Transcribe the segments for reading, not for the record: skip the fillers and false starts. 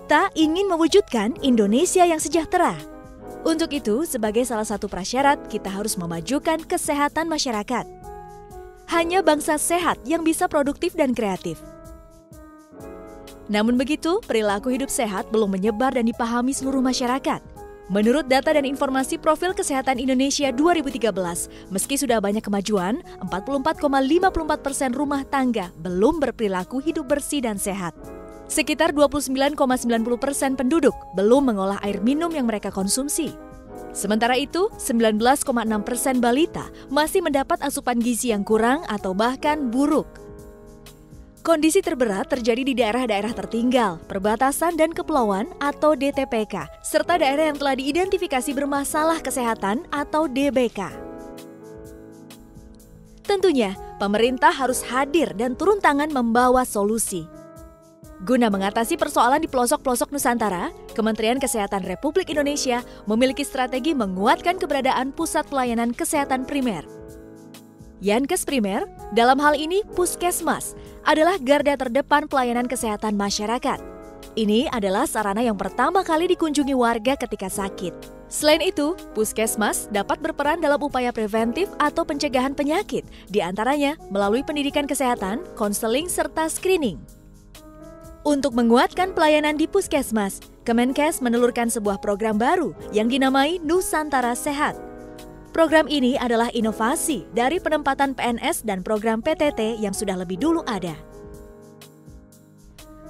Kita ingin mewujudkan Indonesia yang sejahtera. Untuk itu, sebagai salah satu prasyarat, kita harus memajukan kesehatan masyarakat. Hanya bangsa sehat yang bisa produktif dan kreatif. Namun begitu, perilaku hidup sehat belum menyebar dan dipahami seluruh masyarakat. Menurut data dan informasi Profil Kesehatan Indonesia 2013, meski sudah banyak kemajuan, 44,54% rumah tangga belum berperilaku hidup bersih dan sehat. Sekitar 29,90% penduduk belum mengolah air minum yang mereka konsumsi. Sementara itu, 19,6% balita masih mendapat asupan gizi yang kurang atau bahkan buruk. Kondisi terberat terjadi di daerah-daerah tertinggal, perbatasan dan kepulauan atau DTPK, serta daerah yang telah diidentifikasi bermasalah kesehatan atau DBK. Tentunya, pemerintah harus hadir dan turun tangan membawa solusi. Guna mengatasi persoalan di pelosok-pelosok Nusantara, Kementerian Kesehatan Republik Indonesia memiliki strategi menguatkan keberadaan pusat pelayanan kesehatan primer. Yankes Primer, dalam hal ini Puskesmas, adalah garda terdepan pelayanan kesehatan masyarakat. Ini adalah sarana yang pertama kali dikunjungi warga ketika sakit. Selain itu, Puskesmas dapat berperan dalam upaya preventif atau pencegahan penyakit, diantaranya melalui pendidikan kesehatan, konseling, serta screening. Untuk menguatkan pelayanan di Puskesmas, Kemenkes menelurkan sebuah program baru yang dinamai Nusantara Sehat. Program ini adalah inovasi dari penempatan PNS dan program PTT yang sudah lebih dulu ada.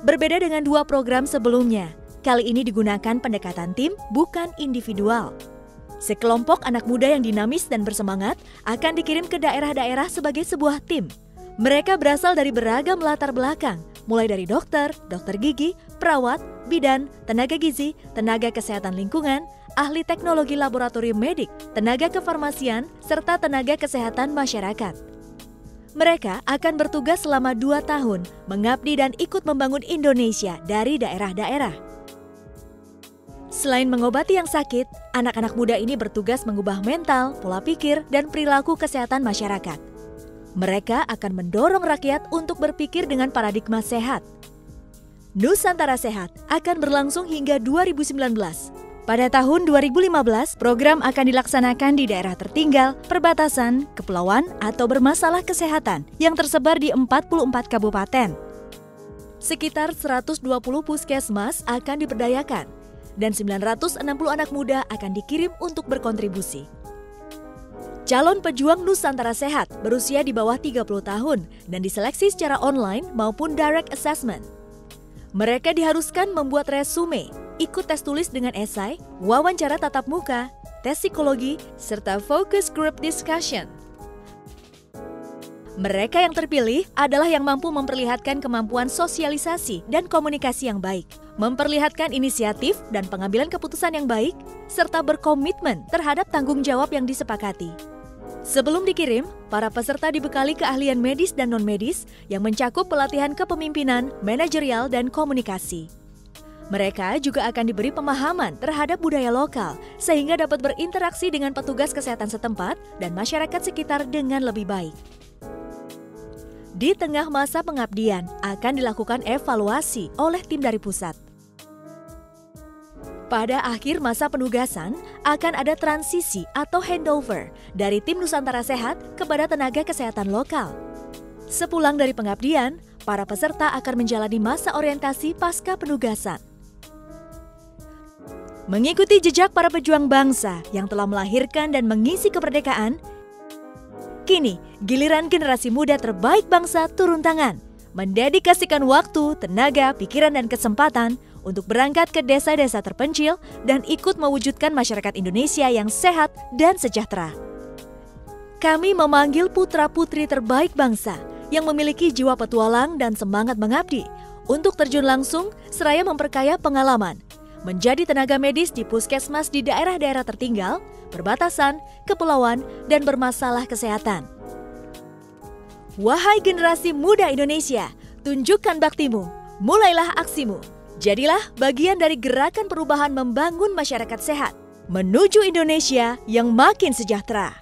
Berbeda dengan dua program sebelumnya, kali ini digunakan pendekatan tim bukan individual. Sekelompok anak muda yang dinamis dan bersemangat akan dikirim ke daerah-daerah sebagai sebuah tim. Mereka berasal dari beragam latar belakang, mulai dari dokter, dokter gigi, perawat, bidan, tenaga gizi, tenaga kesehatan lingkungan, ahli teknologi laboratorium medik, tenaga kefarmasian, serta tenaga kesehatan masyarakat. Mereka akan bertugas selama 2 tahun, mengabdi dan ikut membangun Indonesia dari daerah-daerah. Selain mengobati yang sakit, anak-anak muda ini bertugas mengubah mental, pola pikir, dan perilaku kesehatan masyarakat. Mereka akan mendorong rakyat untuk berpikir dengan paradigma sehat. Nusantara Sehat akan berlangsung hingga 2019. Pada tahun 2015, program akan dilaksanakan di daerah tertinggal, perbatasan, kepulauan, atau bermasalah kesehatan yang tersebar di 44 kabupaten. Sekitar 120 puskesmas akan diberdayakan, dan 960 anak muda akan dikirim untuk berkontribusi. Calon pejuang Nusantara Sehat berusia di bawah 30 tahun dan diseleksi secara online maupun direct assessment. Mereka diharuskan membuat resume, ikut tes tulis dengan esai, wawancara tatap muka, tes psikologi, serta focus group discussion. Mereka yang terpilih adalah yang mampu memperlihatkan kemampuan sosialisasi dan komunikasi yang baik, memperlihatkan inisiatif dan pengambilan keputusan yang baik, serta berkomitmen terhadap tanggung jawab yang disepakati. Sebelum dikirim, para peserta dibekali keahlian medis dan non-medis yang mencakup pelatihan kepemimpinan, manajerial, dan komunikasi. Mereka juga akan diberi pemahaman terhadap budaya lokal sehingga dapat berinteraksi dengan petugas kesehatan setempat dan masyarakat sekitar dengan lebih baik. Di tengah masa pengabdian akan dilakukan evaluasi oleh tim dari pusat. Pada akhir masa penugasan, akan ada transisi atau handover dari tim Nusantara Sehat kepada tenaga kesehatan lokal. Sepulang dari pengabdian, para peserta akan menjalani masa orientasi pasca penugasan. Mengikuti jejak para pejuang bangsa yang telah melahirkan dan mengisi kemerdekaan, kini giliran generasi muda terbaik bangsa turun tangan, mendedikasikan waktu, tenaga, pikiran, dan kesempatan untuk berangkat ke desa-desa terpencil dan ikut mewujudkan masyarakat Indonesia yang sehat dan sejahtera. Kami memanggil putra-putri terbaik bangsa yang memiliki jiwa petualang dan semangat mengabdi untuk terjun langsung seraya memperkaya pengalaman, menjadi tenaga medis di puskesmas di daerah-daerah tertinggal, perbatasan, kepulauan, dan bermasalah kesehatan. Wahai generasi muda Indonesia, tunjukkan baktimu, mulailah aksimu. Jadilah bagian dari gerakan perubahan membangun masyarakat sehat, menuju Indonesia yang makin sejahtera.